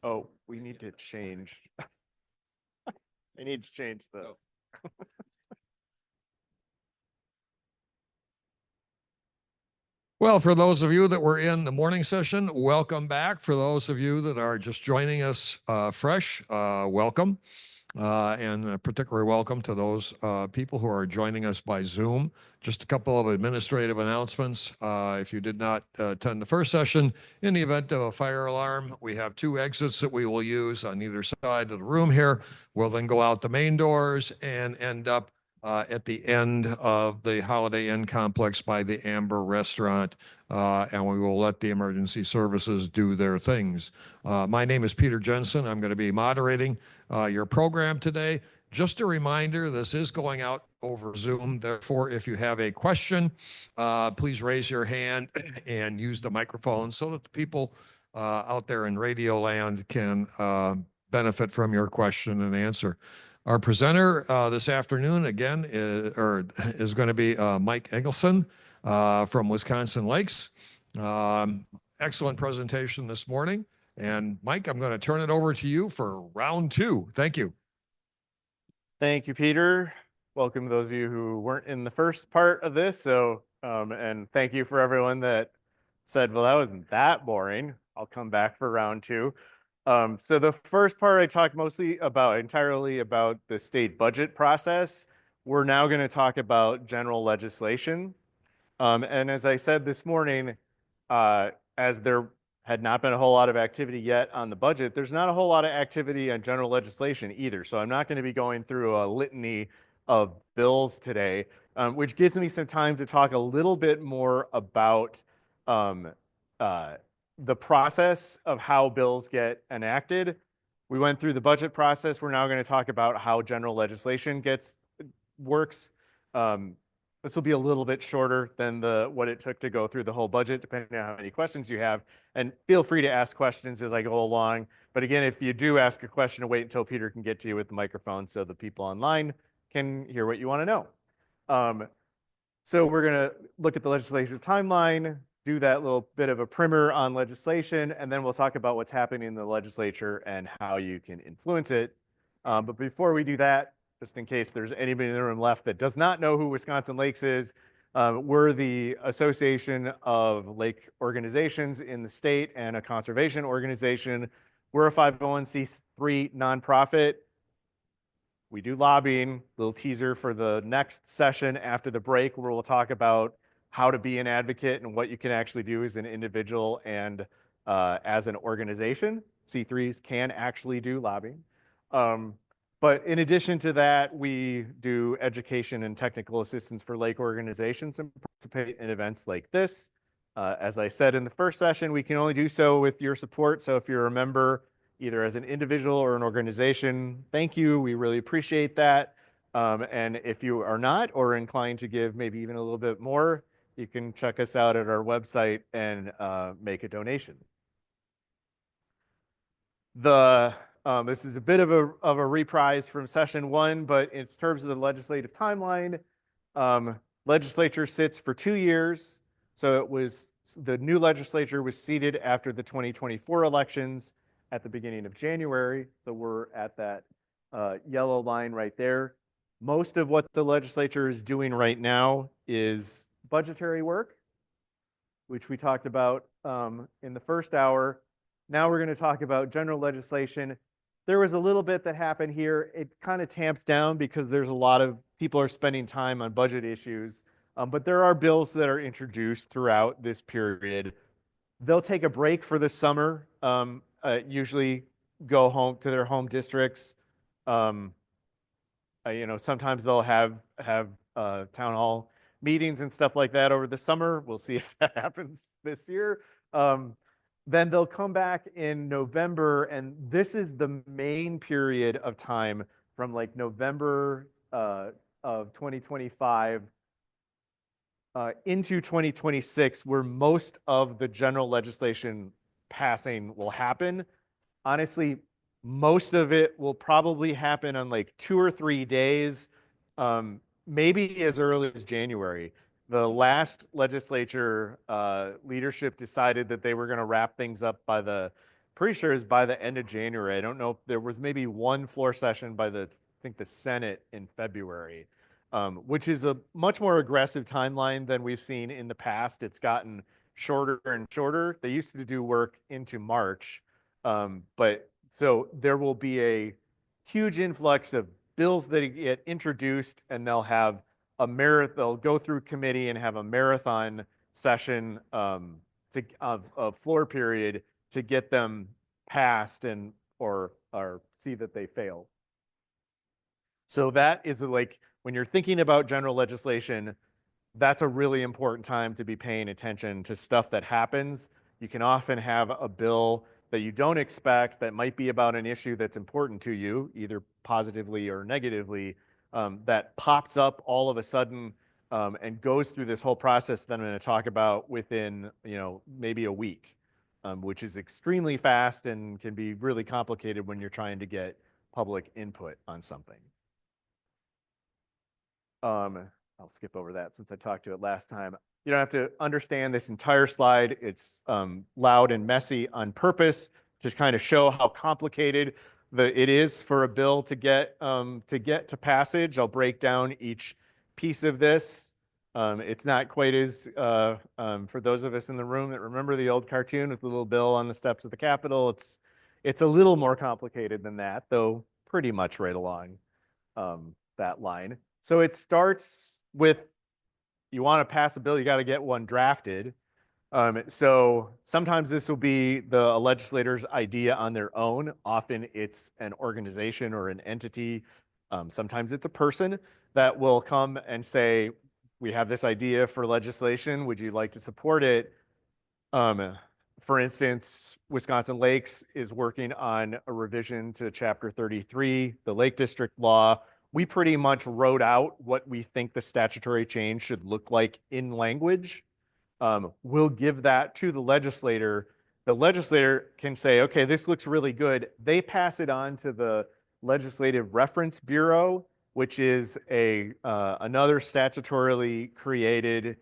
Oh, we need to change. I need to change the. Well, for those of you that were in the morning session, welcome back. For those of you that are just joining us fresh, welcome. And particularly welcome to those people who are joining us by Zoom. Just a couple of administrative announcements. If you did not attend the first session, in the event of a fire alarm, we have 2 exits that we will use on either side of the room here. We'll then go out the main doors and end up at the end of the Holiday Inn complex by the Amber Restaurant, and we will let the emergency services do their things. My name is Peter Jensen. I'm going to be moderating your program today. Just a reminder, this is going out over Zoom. Therefore, if you have a question, please raise your hand and use the microphone so that the people out there in Radio Land can benefit from your question and answer. Our presenter this afternoon, again, is going to be Mike Engleson from Wisconsin Lakes. Excellent presentation this morning. And Mike, I'm going to turn it over to you for round 2. Thank you. Thank you, Peter. Welcome to those of you who weren't in the first part of this. So, and thank you for everyone that said, well, that wasn't that boring. I'll come back for round 2. So the first part I talked entirely about the state budget process. We're now going to talk about general legislation. And as I said this morning, as there had not been a whole lot of activity yet on the budget, there's not a whole lot of activity on general legislation either. So I'm not going to be going through a litany of bills today, which gives me some time to talk a little bit more about the process of how bills get enacted. We went through the budget process. We're now going to talk about how general legislation works. This will be a little bit shorter than what it took to go through the whole budget, depending on how many questions you have. And feel free to ask questions as I go along. But again, if you do ask a question, wait until Peter can get to you with the microphone so the people online can hear what you want to know. So we're going to look at the legislative timeline, do that little bit of a primer on legislation, and then we'll talk about what's happening in the legislature and how you can influence it. But before we do that, just in case there's anybody in the room left that does not know who Wisconsin Lakes is, we're the Association of Lake Organizations in the state and a conservation organization. We're a 501c3 nonprofit. We do lobbying. Little teaser for the next session after the break, where we'll talk about how to be an advocate and what you can actually do as an individual and as an organization. C3s can actually do lobbying. But in addition to that, we do education and technical assistance for lake organizations and participate in events like this. As I said in the first session, we can only do so with your support. So if you're a member, either as an individual or an organization, thank you. We really appreciate that. And if you are not or inclined to give maybe even a little bit more, you can check us out at our website and make a donation. This is a bit of a reprise from session 1, but in terms of the legislative timeline, legislature sits for 2 years. So the new legislature was seated after the 2024 elections at the beginning of January. So we're at that yellow line right there. Most of what the legislature is doing right now is budgetary work, which we talked about in the first hour. Now we're going to talk about general legislation. There was a little bit that happened here. It kind of tamps down because there's a lot of people are spending time on budget issues. But there are bills that are introduced throughout this period. They'll take a break for the summer, usually go home to their home districts. Sometimes they'll have town hall meetings and stuff like that over the summer. We'll see if that happens this year. Then they'll come back in November, and this is the main period of time from like November of 2025 into 2026, where most of the general legislation passing will happen. Honestly, most of it will probably happen on like 2 or 3 days, maybe as early as January. The last legislature leadership decided that they were going to wrap things up by the pretty sure is by the end of January. I don't know if there was maybe one floor session by I think the Senate in February, which is a much more aggressive timeline than we've seen in the past. It's gotten shorter and shorter. They used to do work into March, but so there will be a huge influx of bills that get introduced, and they'll have a marathon. They'll go through committee and have a marathon session of floor period to get them passed and or see that they fail. So that is like when you're thinking about general legislation, that's a really important time to be paying attention to stuff that happens. You can often have a bill that you don't expect that might be about an issue that's important to you, either positively or negatively, that pops up all of a sudden and goes through this whole process that I'm going to talk about within, maybe a week, which is extremely fast and can be really complicated when you're trying to get public input on something. I'll skip over that since I talked to it last time. You don't have to understand this entire slide. It's loud and messy on purpose to kind of show how complicated it is for a bill to get to passage. I'll break down each piece of this. It's not quite as for those of us in the room that remember the old cartoon with the little bill on the steps of the Capitol. It's a little more complicated than that, though pretty much right along that line. So it starts with, you want to pass a bill, you got to get one drafted. So sometimes this will be a legislator's idea on their own. Often it's an organization or an entity. Sometimes it's a person that will come and say, we have this idea for legislation. Would you like to support it? For instance, Wisconsin Lakes is working on a revision to Chapter 33, the Lake District law. We pretty much wrote out what we think the statutory change should look like in language. We'll give that to the legislator. The legislator can say, okay, this looks really good. They pass it on to the Legislative Reference Bureau, which is another statutorily created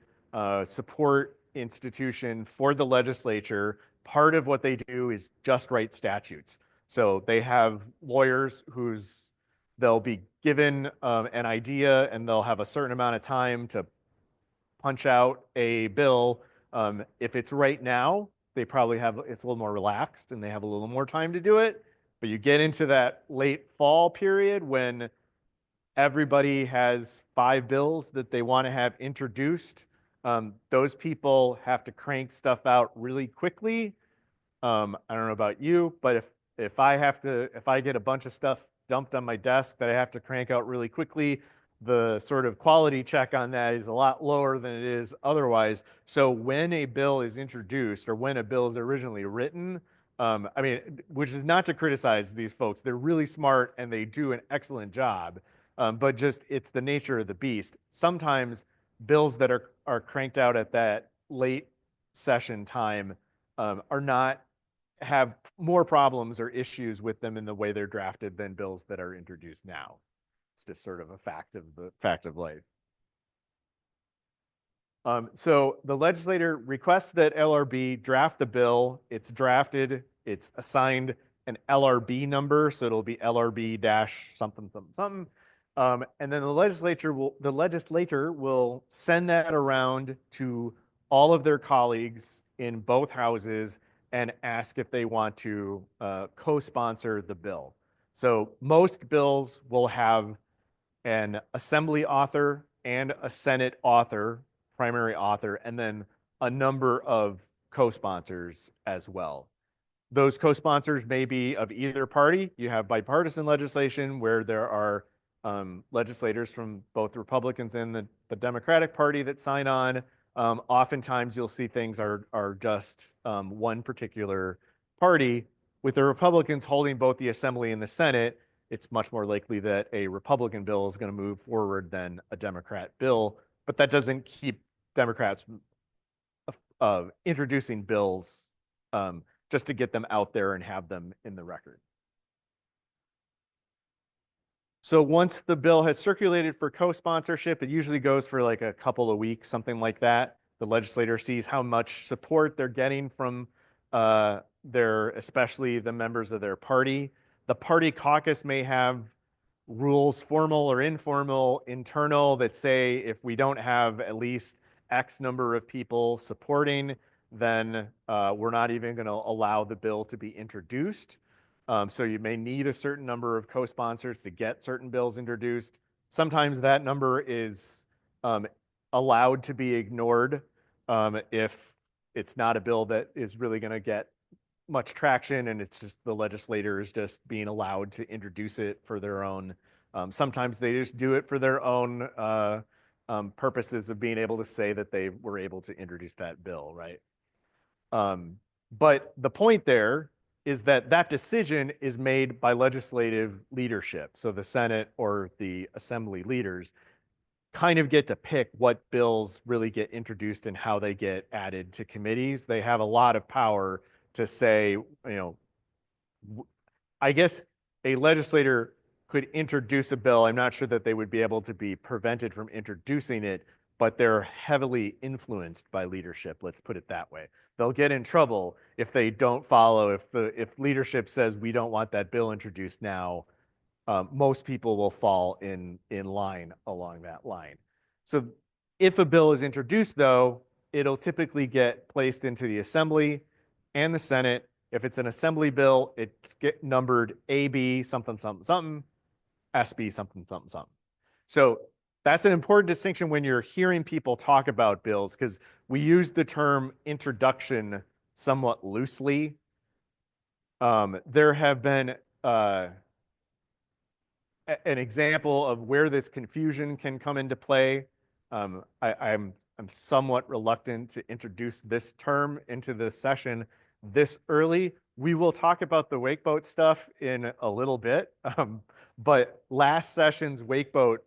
support institution for the legislature. Part of what they do is just write statutes. So they have lawyers they'll be given an idea and they'll have a certain amount of time to punch out a bill. If it's right now, it's a little more relaxed and they have a little more time to do it. But you get into that late fall period when everybody has 5 bills that they want to have introduced. Those people have to crank stuff out really quickly. I don't know about you, but if I get a bunch of stuff dumped on my desk that I have to crank out really quickly, the sort of quality check on that is a lot lower than it is otherwise. So when a bill is introduced or when a bill is originally written, which is not to criticize these folks, they're really smart and they do an excellent job. But just it's the nature of the beast. Sometimes bills that are cranked out at that late session time have more problems or issues with them in the way they're drafted than bills that are introduced now. It's just sort of a fact of life. So the legislator requests that LRB draft the bill. It's drafted. It's assigned an LRB number, so it'll be LRB dash something something something. And then the legislator will send that around to all of their colleagues in both houses and ask if they want to co-sponsor the bill. So most bills will have an assembly author and a Senate author, primary author, and then a number of co-sponsors as well. Those co-sponsors may be of either party. You have bipartisan legislation where there are legislators from both Republicans and the Democratic Party that sign on. Oftentimes you'll see things are just one particular party. With the Republicans holding both the Assembly and the Senate, it's much more likely that a Republican bill is going to move forward than a Democrat bill, but that doesn't keep Democrats introducing bills just to get them out there and have them in the record. So once the bill has circulated for co-sponsorship, it usually goes for like a couple of weeks, something like that. The legislator sees how much support they're getting from especially the members of their party. The party caucus may have rules, formal or informal, internal, that say if we don't have at least X number of people supporting, then we're not even going to allow the bill to be introduced. So you may need a certain number of co-sponsors to get certain bills introduced. Sometimes that number is allowed to be ignored if it's not a bill that is really going to get much traction and it's just the legislators just being allowed to introduce it for their own. Sometimes they just do it for their own purposes of being able to say that they were able to introduce that bill, right? But the point there is that that decision is made by legislative leadership. So the Senate or the Assembly leaders kind of get to pick what bills really get introduced and how they get added to committees. They have a lot of power to say, you know, I guess a legislator could introduce a bill. I'm not sure that they would be able to be prevented from introducing it, but they're heavily influenced by leadership. Let's put it that way. They'll get in trouble if they don't follow, if leadership says we don't want that bill introduced now. Most people will fall in line along that line. So if a bill is introduced, though, it'll typically get placed into the Assembly and the Senate. If it's an Assembly bill, it's get numbered AB something something something, SB something something something. So that's an important distinction when you're hearing people talk about bills, because we use the term introduction somewhat loosely. There have been an example of where this confusion can come into play. I'm somewhat reluctant to introduce this term into the session this early. We will talk about the wakeboat stuff in a little bit, but last session's wakeboat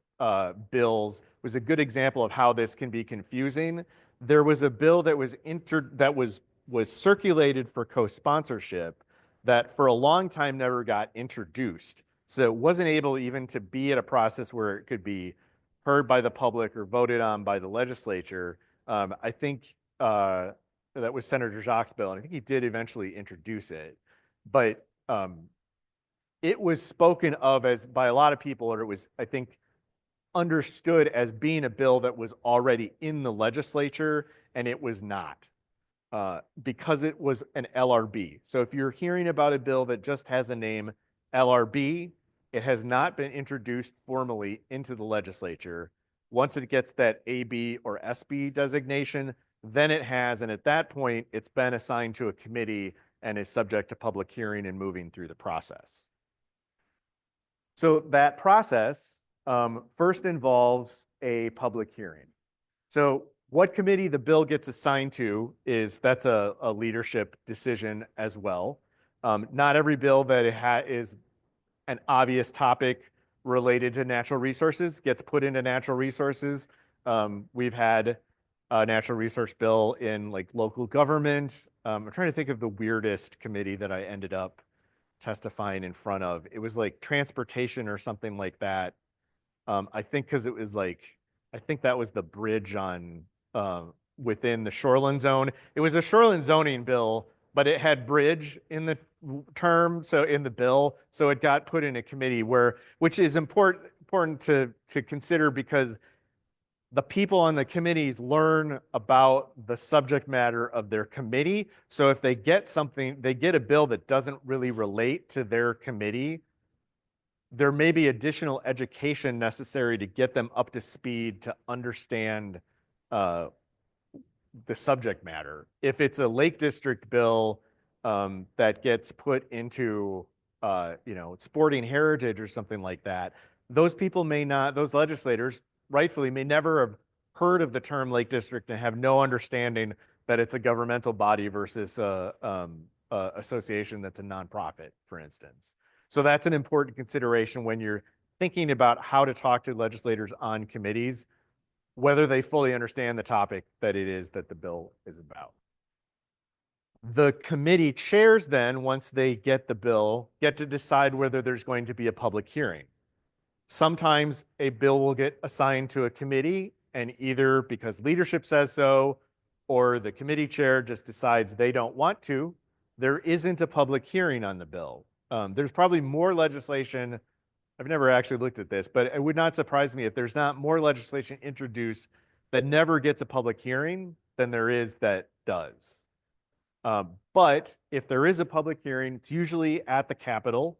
bills was a good example of how this can be confusing. There was a bill that was circulated for co-sponsorship that for a long time never got introduced. So it wasn't able even to be at a process where it could be heard by the public or voted on by the legislature. I think that was Senator Jacques' bill, and I think he did eventually introduce it. But it was spoken of as by a lot of people, or it was, I think, understood as being a bill that was already in the legislature, and it was not. Because it was an LRB. So if you're hearing about a bill that just has a name LRB, it has not been introduced formally into the legislature. Once it gets that AB or SB designation, then it has, and at that point, it's been assigned to a committee and is subject to public hearing and moving through the process. So that process first involves a public hearing. So what committee the bill gets assigned to that's a leadership decision as well. Not every bill that is an obvious topic related to natural resources gets put into natural resources. We've had a natural resource bill in like local government. I'm trying to think of the weirdest committee that I ended up testifying in front of. It was like transportation or something like that. I think because it was like, I think that was the bridge on within the shoreline zone. It was a shoreline zoning bill, but it had bridge in the term, so in the bill, so it got put in a committee which is important to consider, because the people on the committees learn about the subject matter of their committee. So if they get a bill that doesn't really relate to their committee, there may be additional education necessary to get them up to speed to understand the subject matter. If it's a Lake District bill that gets put into sporting heritage or something like that, those legislators rightfully may never have heard of the term Lake District and have no understanding that it's a governmental body versus a association that's a nonprofit, for instance. So that's an important consideration when you're thinking about how to talk to legislators on committees, whether they fully understand the topic that it is that the bill is about. The committee chairs then, once they get the bill, get to decide whether there's going to be a public hearing. Sometimes a bill will get assigned to a committee, and either because leadership says so, or the committee chair just decides they don't want to, there isn't a public hearing on the bill. There's probably more legislation. I've never actually looked at this, but it would not surprise me if there's not more legislation introduced that never gets a public hearing than there is that does. But if there is a public hearing, it's usually at the Capitol,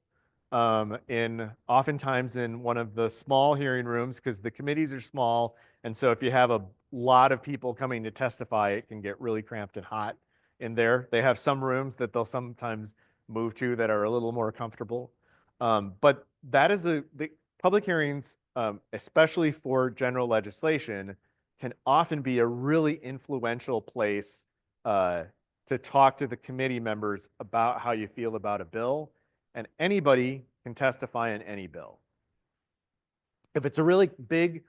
oftentimes in one of the small hearing rooms, because the committees are small. And so if you have a lot of people coming to testify, it can get really cramped and hot in there. They have some rooms that they'll sometimes move to that are a little more comfortable. But that is the public hearings, especially for general legislation, can often be a really influential place to talk to the committee members about how you feel about a bill, and anybody can testify on any bill. If it's a really big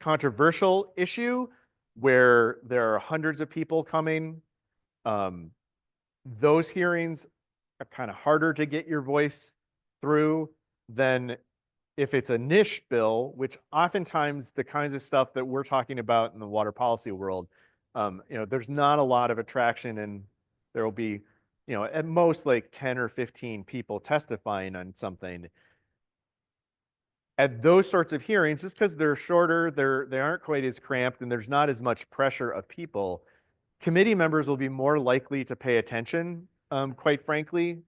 controversial issue where there are hundreds of people coming, those hearings are kind of harder to get your voice through than if it's a niche bill, which oftentimes the kinds of stuff that we're talking about in the water policy world, there's not a lot of attraction, and there will be, at most like 10 or 15 people testifying on something. At those sorts of hearings, just because they're shorter, they aren't quite as cramped, and there's not as much pressure of people, committee members will be more likely to pay attention, quite frankly.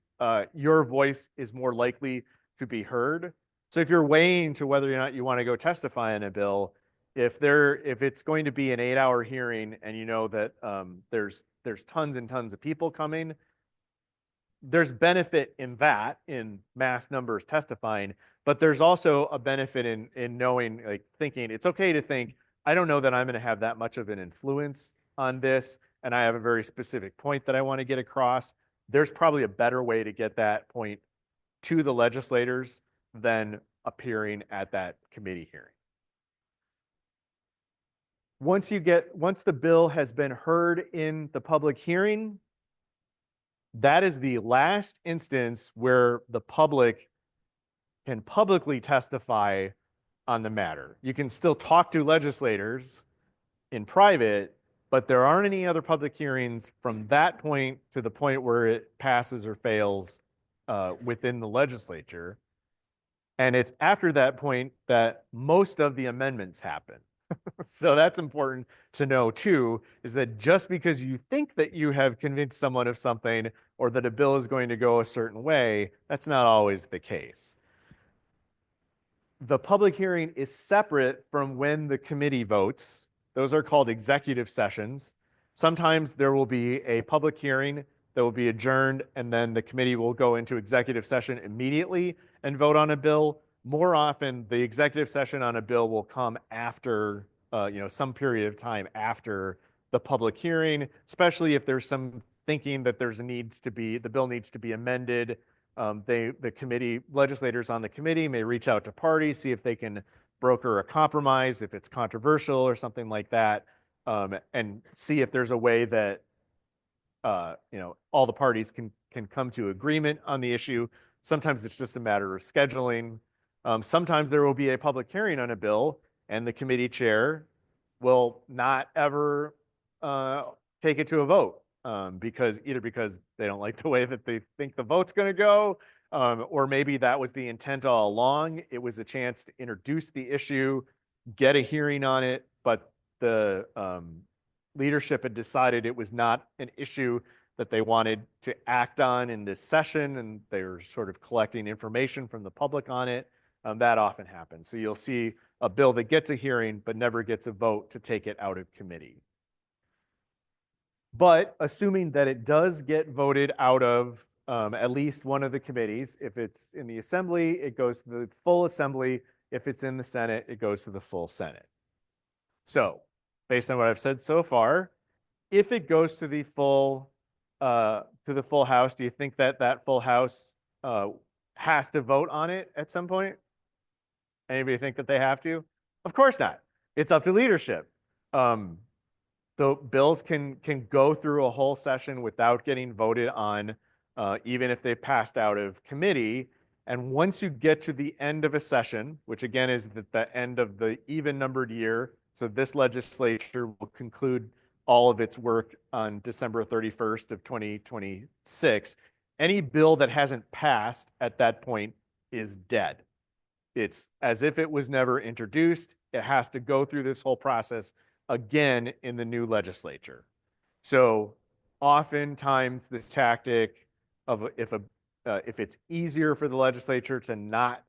Your voice is more likely to be heard. So if you're weighing to whether or not you want to go testify on a bill, if it's going to be an 8-hour hearing and you know that there's tons and tons of people coming, there's benefit in that, in mass numbers testifying, but there's also a benefit in knowing, like thinking, it's okay to think, I don't know that I'm going to have that much of an influence on this, and I have a very specific point that I want to get across. There's probably a better way to get that point to the legislators than appearing at that committee hearing. Once the bill has been heard in the public hearing, that is the last instance where the public can publicly testify on the matter. You can still talk to legislators in private, but there aren't any other public hearings from that point to the point where it passes or fails within the legislature. And it's after that point that most of the amendments happen. So that's important to know too, is that just because you think that you have convinced someone of something or that a bill is going to go a certain way, that's not always the case. The public hearing is separate from when the committee votes. Those are called executive sessions. Sometimes there will be a public hearing that will be adjourned, and then the committee will go into executive session immediately and vote on a bill. More often, the executive session on a bill will come after, some period of time after the public hearing, especially if there's some thinking that the bill needs to be amended. Legislators on the committee may reach out to parties, see if they can broker a compromise, if it's controversial or something like that, and see if there's a way that all the parties can come to agreement on the issue. Sometimes it's just a matter of scheduling. Sometimes there will be a public hearing on a bill, and the committee chair will not ever take it to a vote, because they don't like the way that they think the vote's going to go, or maybe that was the intent all along. It was a chance to introduce the issue, get a hearing on it, but the leadership had decided it was not an issue that they wanted to act on in this session, and they were sort of collecting information from the public on it. That often happens. So you'll see a bill that gets a hearing but never gets a vote to take it out of committee. But assuming that it does get voted out of at least one of the committees, if it's in the assembly, it goes to the full assembly. If it's in the Senate, it goes to the full Senate. So based on what I've said so far, if it goes to the full House, do you think that full House has to vote on it at some point? Anybody think that they have to? Of course not. It's up to leadership. The bills can go through a whole session without getting voted on, even if they passed out of committee. And once you get to the end of a session, which again is the end of the even numbered year, so this legislature will conclude all of its work on December 31st of 2026. Any bill that hasn't passed at that point is dead. It's as if it was never introduced. It has to go through this whole process again in the new legislature. So oftentimes the tactic of if it's easier for the legislature to not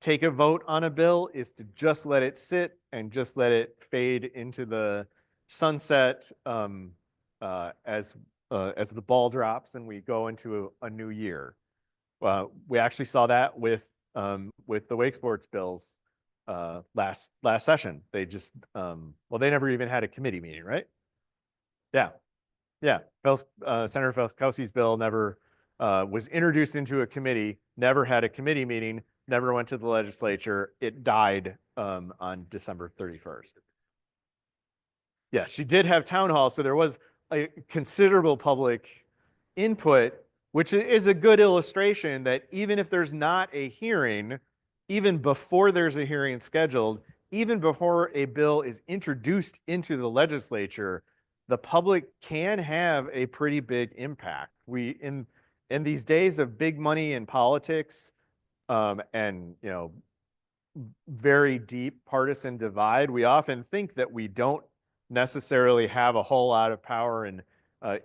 take a vote on a bill is to just let it sit and just let it fade into the sunset as the ball drops and we go into a new year. We actually saw that with the wakesports bills last session. They just well, they never even had a committee meeting, right? Yeah, yeah. Senator Felskowski's bill never was introduced into a committee, never had a committee meeting, never went to the legislature. It died on December 31st. Yeah, she did have town hall, so there was a considerable public input, which is a good illustration that even if there's not a hearing, even before there's a hearing scheduled, even before a bill is introduced into the legislature, the public can have a pretty big impact. We in these days of big money in politics, and very deep partisan divide, we often think that we don't necessarily have a whole lot of power and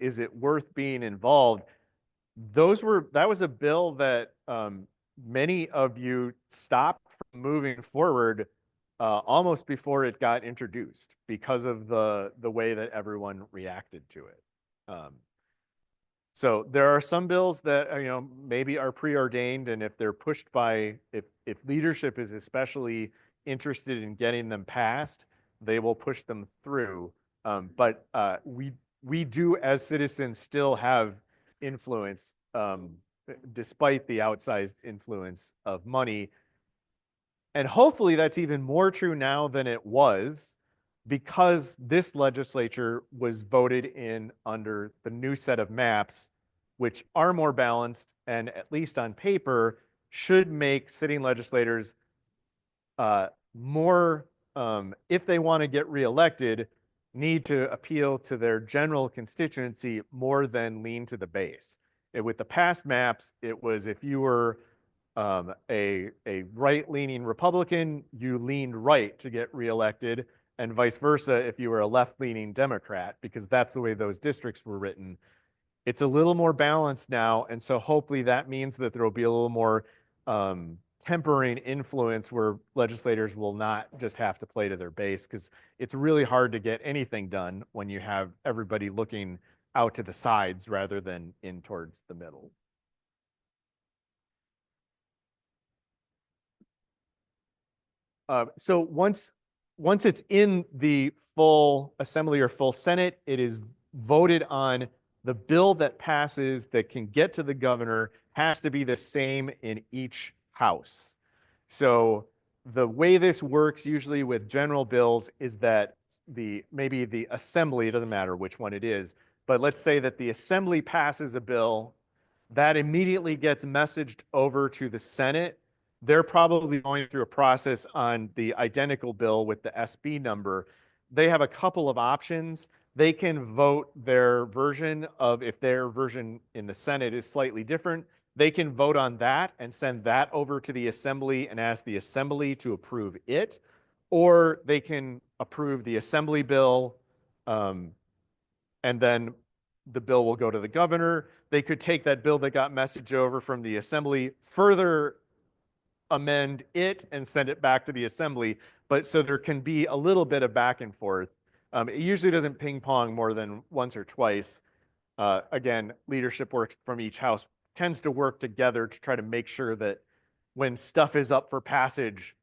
is it worth being involved? That was a bill that many of you stopped from moving forward almost before it got introduced because of the way that everyone reacted to it. So there are some bills that maybe are preordained, and if they're pushed by if leadership is especially interested in getting them passed, they will push them through. But we do as citizens still have influence, despite the outsized influence of money. And hopefully that's even more true now than it was, because this legislature was voted in under the new set of maps, which are more balanced and, at least on paper, should make sitting legislators more, if they want to get reelected, need to appeal to their general constituency more than lean to the base. With the past maps, it was if you were a right-leaning Republican, you leaned right to get reelected, and vice versa if you were a left-leaning Democrat, because that's the way those districts were written. It's a little more balanced now, and so hopefully that means that there will be a little more tempering influence where legislators will not just have to play to their base, because it's really hard to get anything done when you have everybody looking out to the sides rather than in towards the middle. So once it's in the full Assembly or full Senate, it is voted on. The bill that passes that can get to the governor has to be the same in each house. So the way this works usually with general bills is that maybe the Assembly, it doesn't matter which one it is, but let's say that the Assembly passes a bill that immediately gets messaged over to the Senate. They're probably going through a process on the identical bill with the SB number. They have a couple of options. They can vote their version of, if their version in the Senate is slightly different, they can vote on that and send that over to the Assembly and ask the Assembly to approve it. Or they can approve the Assembly bill, and then the bill will go to the governor. They could take that bill that got messaged over from the Assembly, further amend it, and send it back to the Assembly. But so there can be a little bit of back and forth. It usually doesn't ping pong more than once or twice. Again, leadership works from each house tends to work together to try to make sure that when stuff is up for passage,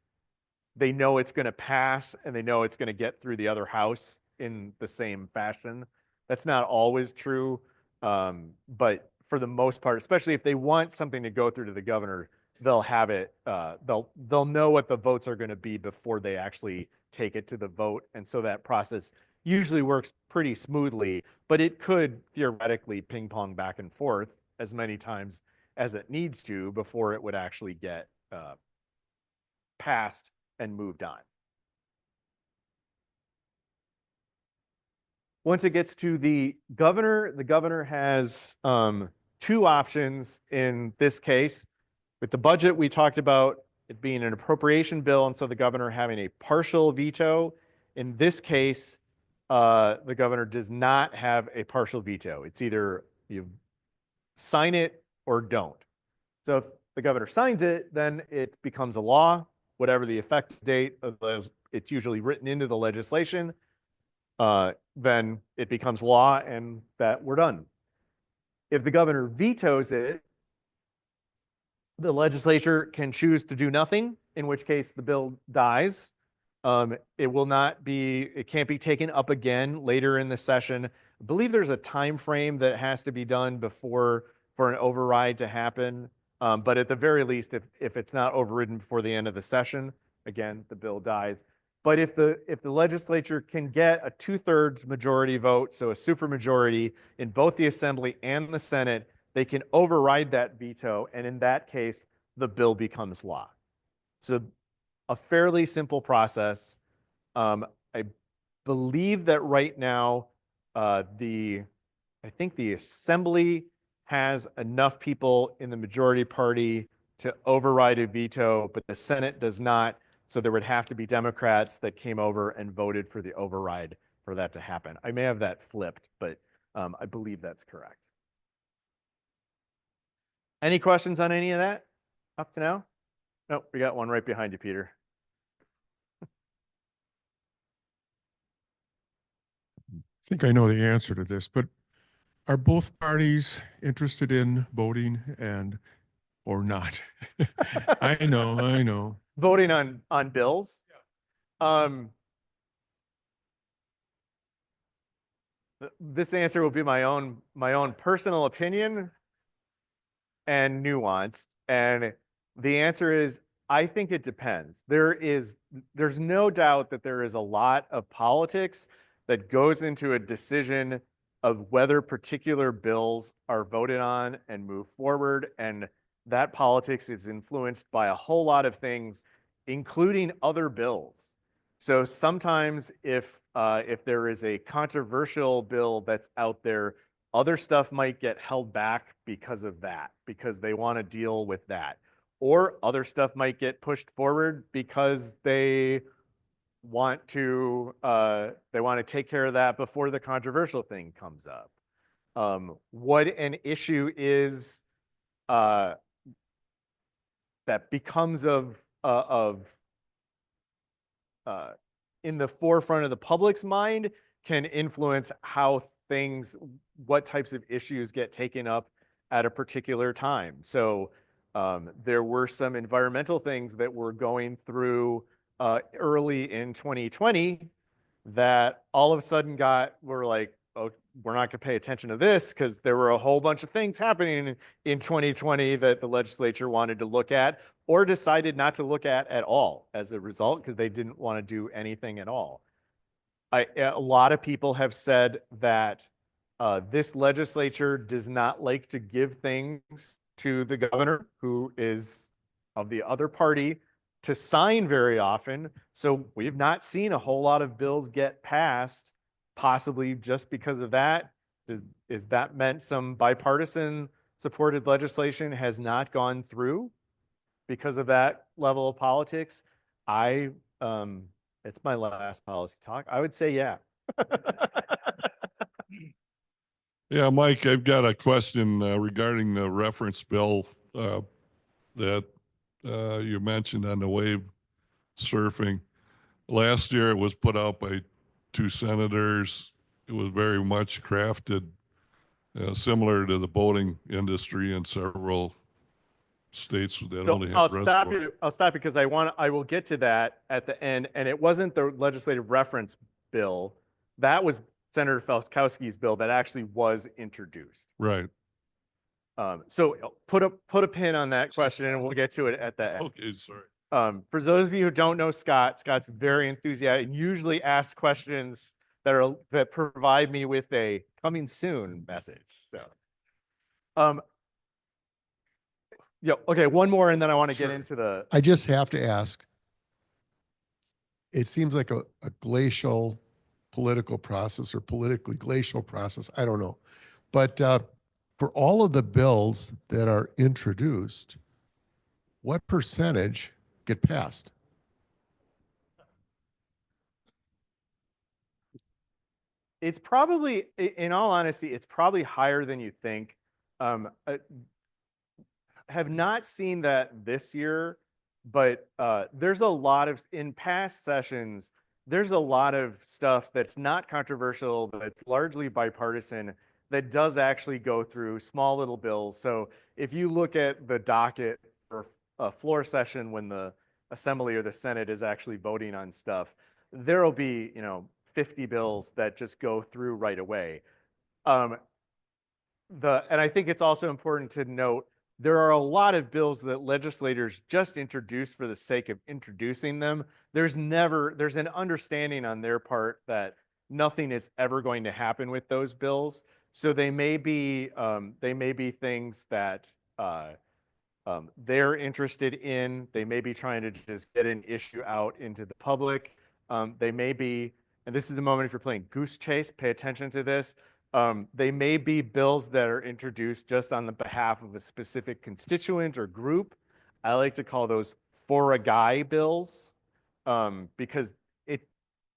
they know it's going to pass and they know it's going to get through the other house in the same fashion. That's not always true, but for the most part, especially if they want something to go through to the governor, they'll have it. They'll know what the votes are going to be before they actually take it to the vote, and so that process usually works pretty smoothly. But it could theoretically ping pong back and forth as many times as it needs to before it would actually get passed and moved on. Once it gets to the governor has two options in this case. With the budget, we talked about it being an appropriation bill, and so the governor having a partial veto. In this case, the governor does not have a partial veto. It's either you sign it or don't. So if the governor signs it, then it becomes a law, whatever the effective date of those, it's usually written into the legislation. Then it becomes law and that we're done. If the governor vetoes it, the legislature can choose to do nothing, in which case the bill dies. It can't be taken up again later in the session. I believe there's a time frame that has to be done for an override to happen. But at the very least, if it's not overridden before the end of the session, again, the bill dies. But if the legislature can get a 2/3 majority vote, so a supermajority in both the Assembly and the Senate, they can override that veto, and in that case, the bill becomes law. So a fairly simple process. I believe that right now, I think the Assembly has enough people in the majority party to override a veto, but the Senate does not. So there would have to be Democrats that came over and voted for the override for that to happen. I may have that flipped, but I believe that's correct. Any questions on any of that up to now? Nope, we got one right behind you, Peter. I think I know the answer to this, but are both parties interested in voting or not? I know. Voting on bills? This answer will be my own personal opinion and nuanced. And the answer is, I think it depends. There's no doubt that there is a lot of politics that goes into a decision of whether particular bills are voted on and move forward. And that politics is influenced by a whole lot of things, including other bills. So sometimes if there is a controversial bill that's out there, other stuff might get held back because of that, because they want to deal with that. Or other stuff might get pushed forward because they want to take care of that before the controversial thing comes up. What an issue is that becomes in the forefront of the public's mind can influence what types of issues get taken up at a particular time. So there were some environmental things that were going through early in 2020 that all of a sudden we're like, oh, we're not going to pay attention to this because there were a whole bunch of things happening in 2020 that the legislature wanted to look at or decided not to look at all as a result because they didn't want to do anything at all. A lot of people have said that this legislature does not like to give things to the governor, who is of the other party, to sign very often. So we've not seen a whole lot of bills get passed, possibly just because of that. Is that meant some bipartisan supported legislation has not gone through because of that level of politics? It's my last policy talk. I would say, yeah. Yeah, Mike, I've got a question regarding the reference bill that you mentioned on the wave surfing. Last year, it was put out by two senators. It was very much crafted similar to the boating industry in several states that So only have I'll stop reservoirs. you. I'll stop because I will get to that at the end. And it wasn't the legislative reference bill. That was Senator Felskowski's bill that actually was introduced. Right. So put a pin on that question and we'll get to it at the end. Okay, sorry. For those of you who don't know Scott's very enthusiastic and usually asks questions that provide me with a coming soon message. So, yeah, okay, one more and then I want to get into the. I just have to ask. It seems like a glacial political process or politically glacial process. I don't know. But for all of the bills that are introduced, what percentage get passed? It's probably, in all honesty, it's probably higher than you think. Have not seen that this year, but there's a lot of, in past sessions, there's a lot of stuff that's not controversial, that's largely bipartisan, that does actually go through small little bills. So if you look at the docket for a floor session when the Assembly or the Senate is actually voting on stuff, there'll be, 50 bills that just go through right away. And I think it's also important to note there are a lot of bills that legislators just introduce for the sake of introducing them. There's an understanding on their part that nothing is ever going to happen with those bills. So they may be things that they're interested in. They may be trying to just get an issue out into the public. They may be, and this is a moment if you're playing goose chase, pay attention to this. They may be bills that are introduced just on the behalf of a specific constituent or group. I like to call those for a guy bills, because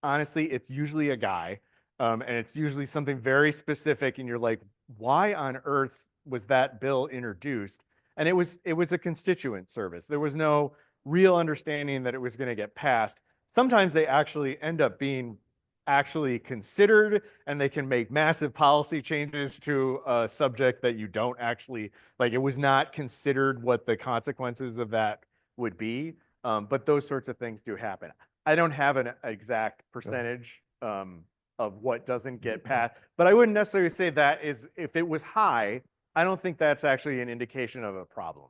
honestly, it's usually a guy, and it's usually something very specific, and you're like, why on earth was that bill introduced? And it was a constituent service. There was no real understanding that it was going to get passed. Sometimes they actually end up being actually considered, and they can make massive policy changes to a subject that you don't actually, like, it was not considered what the consequences of that would be. But those sorts of things do happen. I don't have an exact percentage of what doesn't get passed, but I wouldn't necessarily say that is, if it was high, I don't think that's actually an indication of a problem.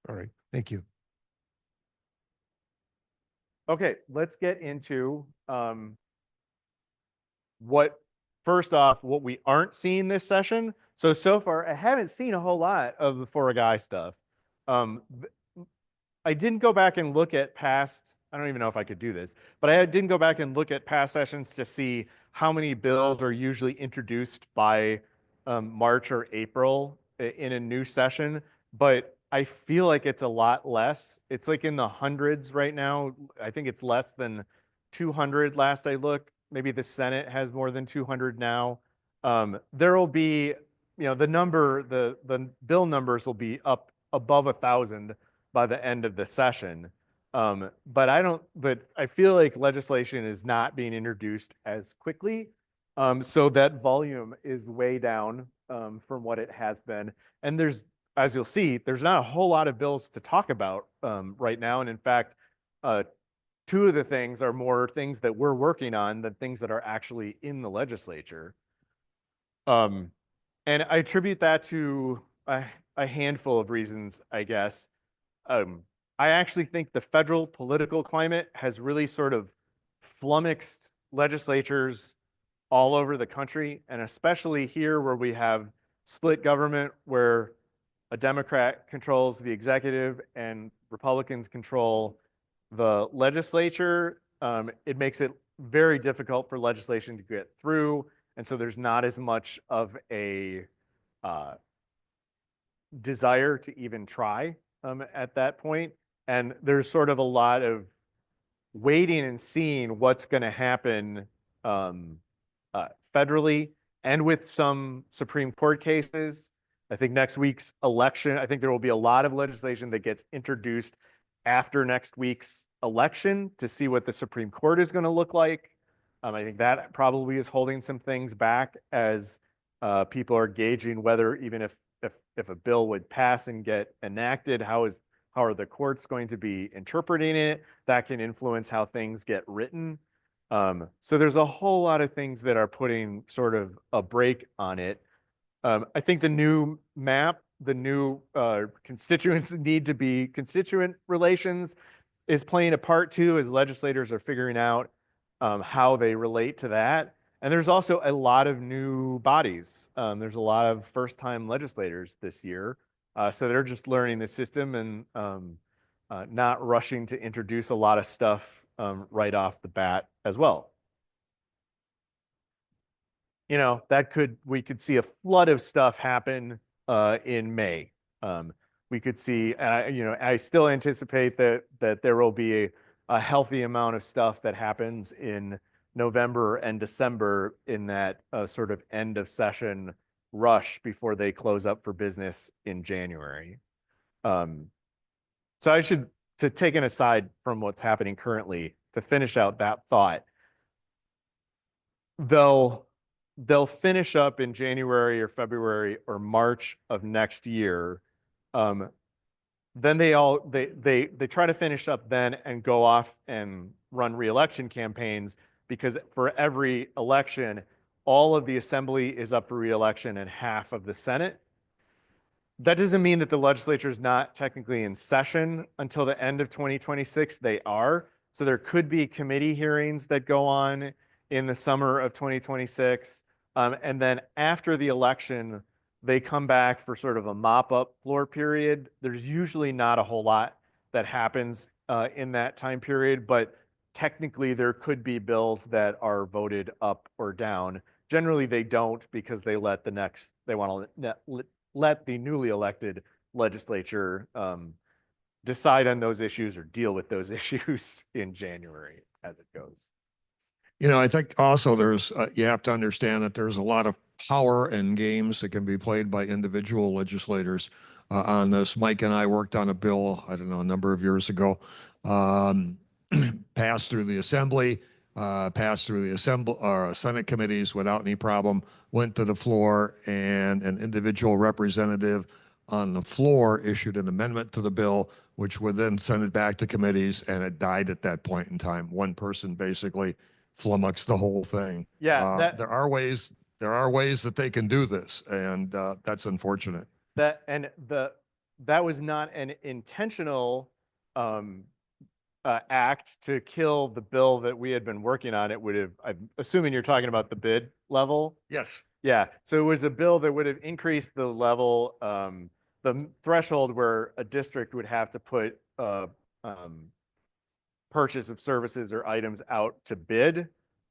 All right. Thank you. Okay, let's get into first off, what we aren't seeing this session. So far, I haven't seen a whole lot of the for a guy stuff. I didn't go back and look at past, I don't even know if I could do this, but I didn't go back and look at past sessions to see how many bills are usually introduced by March or April in a new session. But I feel like it's a lot less. It's like in the hundreds right now. I think it's less than 200 last I looked. Maybe the Senate has more than 200 now. There will be, the bill numbers will be up above 1,000 by the end of the session. But I feel like legislation is not being introduced as quickly. So that volume is way down from what it has been. And as you'll see, there's not a whole lot of bills to talk about right now. And in fact, two of the things are more things that we're working on than things that are actually in the legislature. And I attribute that to a handful of reasons, I guess. I actually think the federal political climate has really sort of flummoxed legislatures all over the country, and especially here where we have split government, where a Democrat controls the executive and Republicans control the legislature. It makes it very difficult for legislation to get through, and so there's not as much of a desire to even try at that point. And there's sort of a lot of waiting and seeing what's going to happen federally and with some Supreme Court cases. I think next week's election, I think there will be a lot of legislation that gets introduced after next week's election to see what the Supreme Court is going to look like. I think that probably is holding some things back as people are gauging whether, even if a bill would pass and get enacted, how are the courts going to be interpreting it? That can influence how things get written. So there's a whole lot of things that are putting sort of a brake on it. I think the new map, the new constituents need to be constituent relations is playing a part too, as legislators are figuring out how they relate to that. And there's also a lot of new bodies. There's a lot of first-time legislators this year. So they're just learning the system and not rushing to introduce a lot of stuff right off the bat as well. we could see a flood of stuff happen in May. We could see, I still anticipate that there will be a healthy amount of stuff that happens in November and December in that sort of end of session rush before they close up for business in January. So to take an aside from what's happening currently, to finish out that thought, they'll finish up in January or February or March of next year. Then they try to finish up then and go off and run reelection campaigns, because for every election, all of the assembly is up for reelection and half of the Senate. That doesn't mean that the legislature is not technically in session until the end of 2026. They are. So there could be committee hearings that go on in the summer of 2026. And then after the election, they come back for sort of a mop-up floor period. There's usually not a whole lot that happens in that time period, but technically there could be bills that are voted up or down. Generally, they don't, because they want to let the newly elected legislature decide on those issues or deal with those issues in January as it goes. I think also you have to understand that there's a lot of power and games that can be played by individual legislators on this. Mike and I worked on a bill, I don't know, a number of years ago, passed through the Assembly, passed through the Senate committees without any problem, went to the floor, and an individual representative on the floor issued an amendment to the bill, which would then send it back to committees, and it died at that point in time. One person basically flummoxed the whole thing. Yeah, there are ways that they can do this, and that's unfortunate. That was not an intentional act to kill the bill that we had been working on. I'm assuming you're talking about the bid level. Yes. Yeah. So it was a bill that would have increased the level, the threshold where a district would have to put purchase of services or items out to bid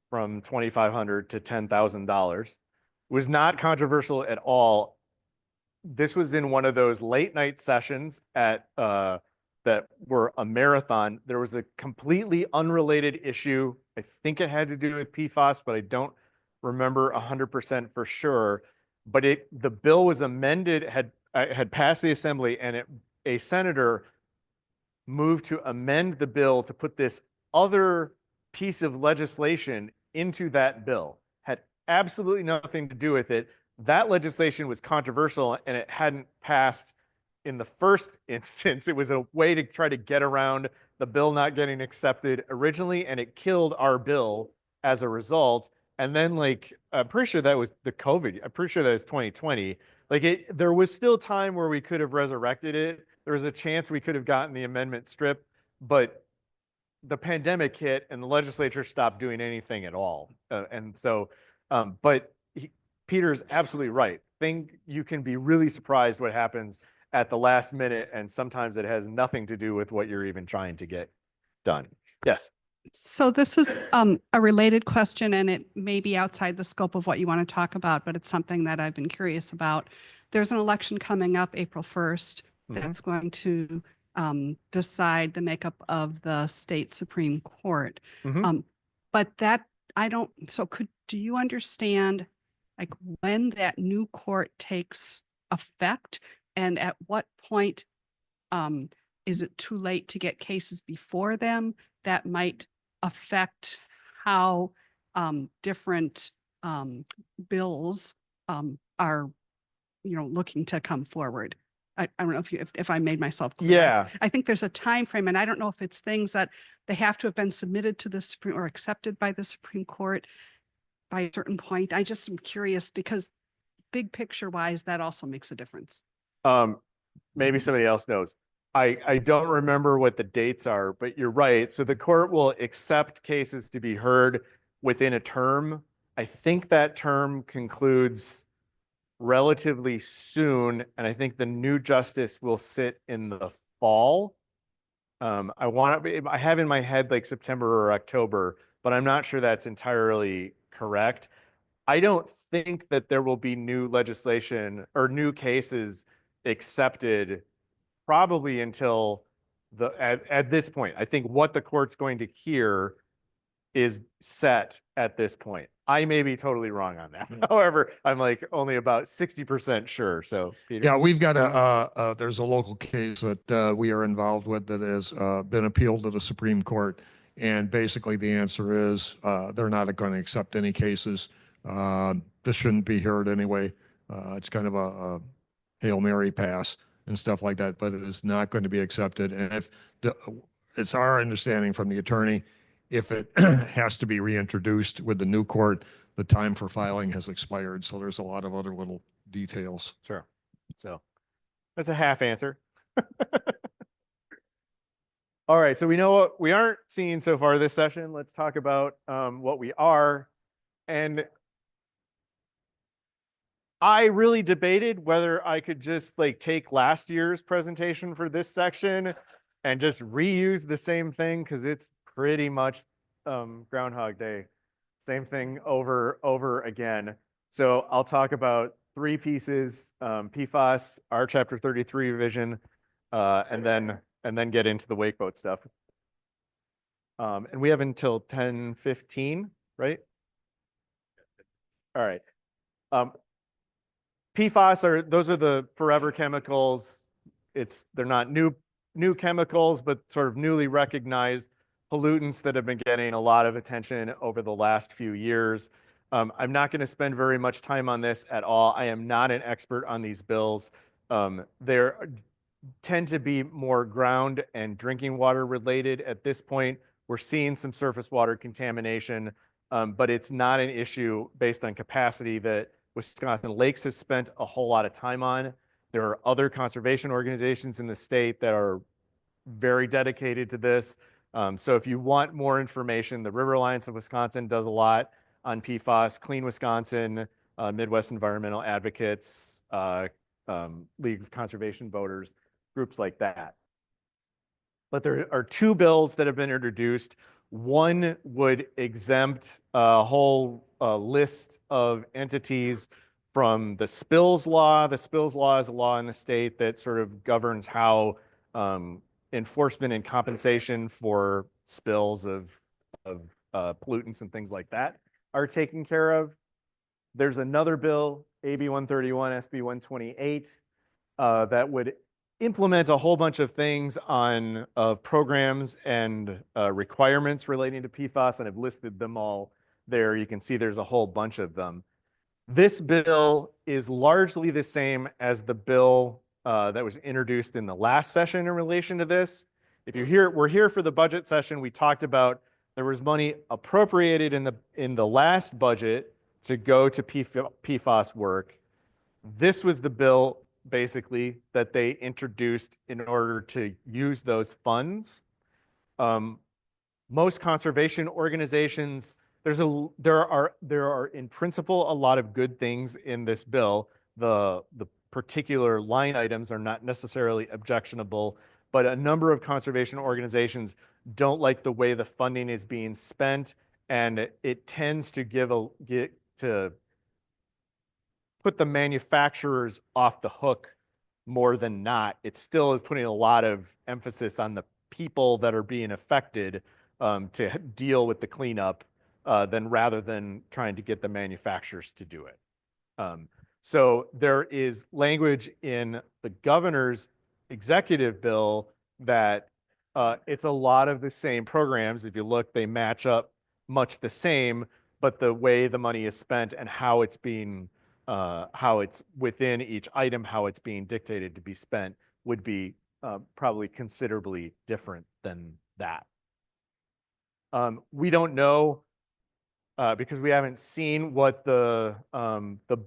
from $2,500 to $10,000. It was not controversial at all. This was in one of those late night sessions that were a marathon. There was a completely unrelated issue. I think it had to do with PFAS, but I don't remember 100% for sure. But the bill was amended, had passed the Assembly, and a senator moved to amend the bill to put this other piece of legislation into that bill. Had absolutely nothing to do with it. That legislation was controversial, and it hadn't passed in the first instance. It was a way to try to get around the bill not getting accepted originally, and it killed our bill as a result. And then, I'm pretty sure that was the COVID. I'm pretty sure that was 2020. There was still time where we could have resurrected it. There was a chance we could have gotten the amendment stripped, but the pandemic hit and the legislature stopped doing anything at all. Peter's absolutely right. You can be really surprised what happens at the last minute, and sometimes it has nothing to do with what you're even trying to get done. Yes. So this is a related question, and it may be outside the scope of what you want to talk about, but it's something that I've been curious about. There's an election coming up April 1st that's going to decide the makeup of the state Supreme Court. But do you understand when that new court takes effect, and at what point is it too late to get cases before them that might affect how different bills are, looking to come forward? I don't know if I made myself clear. Yeah. I think there's a time frame, and I don't know if it's things that they have to have been submitted to the Supreme or accepted by the Supreme Court by a certain point. I just am curious, because big picture wise, that also makes a difference. Maybe somebody else knows. I don't remember what the dates are, but you're right. So the court will accept cases to be heard within a term. I think that term concludes relatively soon, and I think the new justice will sit in the fall. I have in my head September or October, but I'm not sure that's entirely correct. I don't think that there will be new legislation or new cases accepted probably until at this point. I think what the court's going to hear is set at this point. I may be totally wrong on that. However, I'm like only about 60% sure. So, Peter. Yeah, we've got there's a local case that we are involved with that has been appealed to the Supreme Court. And basically the answer is they're not going to accept any cases. This shouldn't be heard anyway. It's kind of a Hail Mary pass and stuff like that, but it is not going to be accepted. And if it's our understanding from the attorney, if it has to be reintroduced with the new court, the time for filing has expired. So there's a lot of other little details. Sure. So that's a half answer. All right. So we know what we aren't seeing so far this session. Let's talk about what we are. And I really debated whether I could just like take last year's presentation for this section and just reuse the same thing because it's pretty much Groundhog Day. Same thing over again. So I'll talk about three pieces, PFAS, our Chapter 33 revision, and then get into the wakeboat stuff. And we have until 10:15, right? All right. PFAS those are the forever chemicals. They're not new chemicals, but sort of newly recognized pollutants that have been getting a lot of attention over the last few years. I'm not going to spend very much time on this at all. I am not an expert on these bills. They tend to be more ground and drinking water related at this point. We're seeing some surface water contamination, but it's not an issue based on capacity that Wisconsin Lakes has spent a whole lot of time on. There are other conservation organizations in the state that are very dedicated to this. So if you want more information, the River Alliance of Wisconsin does a lot on PFAS, Clean Wisconsin, Midwest Environmental Advocates, League of Conservation Voters, groups like that. But there are two bills that have been introduced. One would exempt a whole list of entities from the spills law. The spills law is a law in the state that sort of governs how enforcement and compensation for spills of pollutants and things like that are taken care of. There's another bill, AB 131, SB 128, that would implement a whole bunch of things on programs and requirements relating to PFAS, and I've listed them all there. You can see there's a whole bunch of them. This bill is largely the same as the bill that was introduced in the last session in relation to this. If you're here, we're here for the budget session. We talked about there was money appropriated in the last budget to go to PFAS work. This was the bill basically that they introduced in order to use those funds. Most conservation organizations, there are in principle a lot of good things in this bill. The particular line items are not necessarily objectionable, but a number of conservation organizations don't like the way the funding is being spent, and it tends to put the manufacturers off the hook more than not. It still is putting a lot of emphasis on the people that are being affected to deal with the cleanup rather than trying to get the manufacturers to do it. So there is language in the governor's executive bill that it's a lot of the same programs. If you look, they match up much the same, but the way the money is spent and how it's being how it's within each item, how it's being dictated to be spent would be probably considerably different than that. We don't know because we haven't seen what the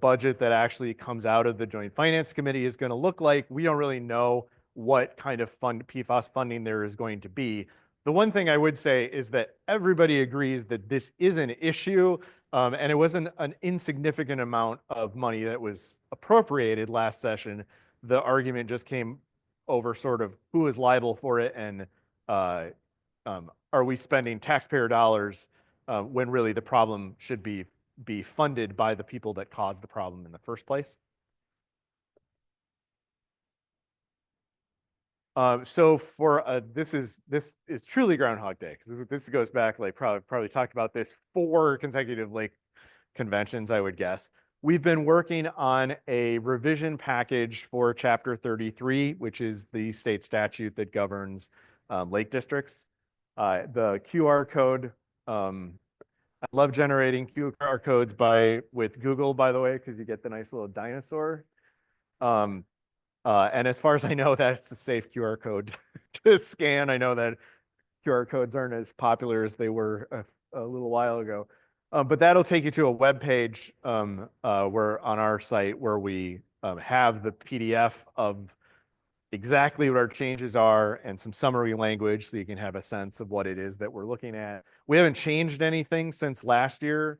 budget that actually comes out of the Joint Finance Committee is going to look like. We don't really know what kind of PFAS funding there is going to be. The one thing I would say is that everybody agrees that this is an issue, and it wasn't an insignificant amount of money that was appropriated last session. The argument just came over sort of who is liable for it, and are we spending taxpayer dollars when really the problem should be be funded by the people that caused the problem in the first place. So for this is truly Groundhog Day, because this goes back, like, probably talked about this 4 consecutive lake conventions, I would guess. We've been working on a revision package for Chapter 33, which is the state statute that governs lake districts. The QR code, I love generating QR codes with Google, by the way, because you get the nice little dinosaur. And as far as I know, that's a safe QR code to scan. I know that QR codes aren't as popular as they were a little while ago. But that'll take you to a web page where on our site where we have the PDF of exactly what our changes are and some summary language so you can have a sense of what it is that we're looking at. We haven't changed anything since last year.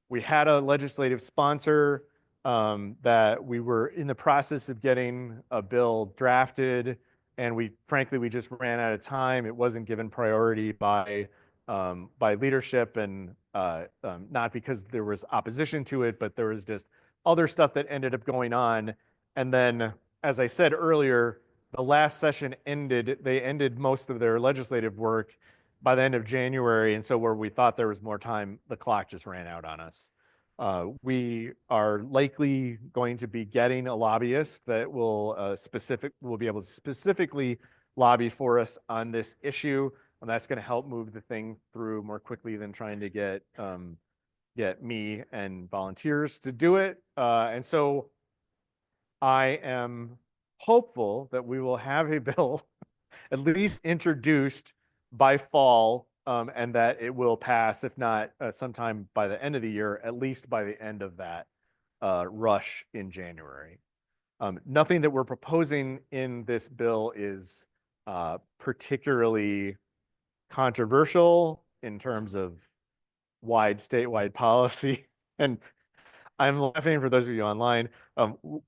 We had a legislative sponsor that we were in the process of getting a bill drafted, and frankly we just ran out of time. It wasn't given priority by leadership, and not because there was opposition to it, but there was just other stuff that ended up going on. And then, as I said earlier, the last session ended. They ended most of their legislative work by the end of January, and so where we thought there was more time, the clock just ran out on us. We are likely going to be getting a lobbyist that will be able to specifically lobby for us on this issue, and that's going to help move the thing through more quickly than trying to get me and volunteers to do it. And so I am hopeful that we will have a bill at least introduced by fall, and that it will pass, if not sometime by the end of the year, at least by the end of that rush in January. Nothing that we're proposing in this bill is particularly controversial in terms of statewide policy. And I'm laughing for those of you online.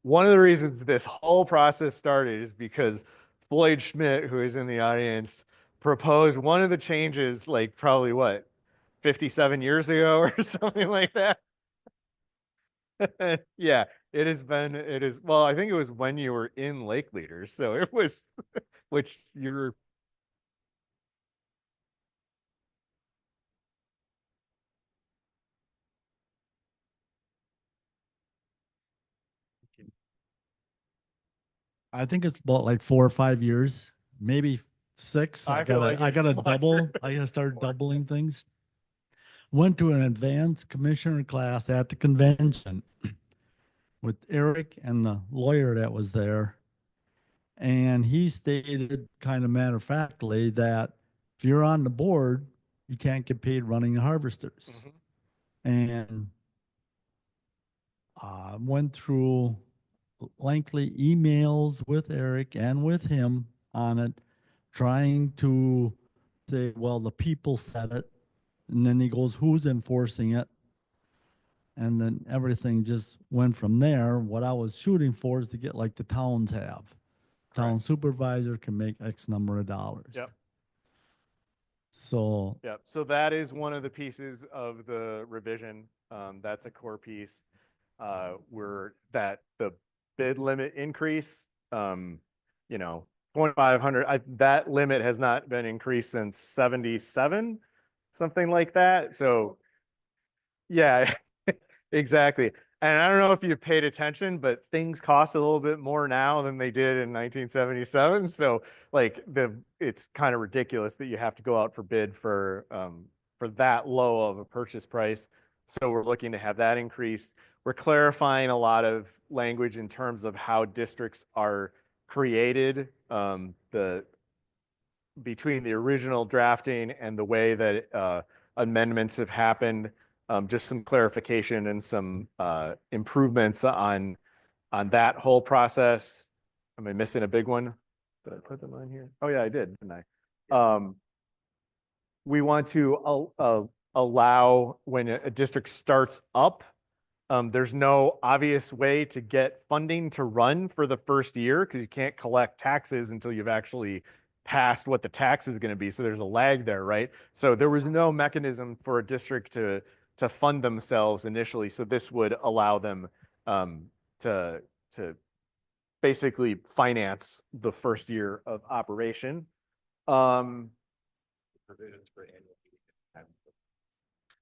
One of the reasons this whole process started is because Floyd Schmidt, who is in the audience, proposed one of the changes, like probably 57 years ago or something like that. Yeah, well, I think it was when you were in Lake Leaders. So it was, which you're. I think it's about like 4 or 5 years, maybe 6. I feel like I it's gotta longer. double. I gotta start doubling things. Went to an advanced commissioner class at the convention with Eric and the lawyer that was there. And he stated kind of matter of factly that if you're on the board, you can't get paid running harvesters. And went through lengthy emails with Eric and with him on it, trying to say, well, the people said it. And then he goes, who's enforcing it? And then everything just went from there. What I was shooting for is to get like the towns have. Town supervisor can make X number of dollars. Yep. So So that is one of the pieces of the revision. That's a core piece. That the bid limit increase, 2,500. That limit has not been increased since '77, something like that. So, yeah, exactly. And I don't know if you've paid attention, but things cost a little bit more now than they did in 1977. So, like, it's kind of ridiculous that you have to go out for bid for that low of a purchase price. So we're looking to have that increased. We're clarifying a lot of language in terms of how districts are created, between the original drafting and the way that amendments have happened. Just some clarification and some improvements on that whole process. Am I missing a big one? Did I put them on here? Oh yeah, I did, didn't I? We want to allow when a district starts up, there's no obvious way to get funding to run for the first year because you can't collect taxes until you've actually passed what the tax is going to be. So there's a lag there, right? So there was no mechanism for a district to to fund themselves initially. So this would allow them to basically finance the first year of operation.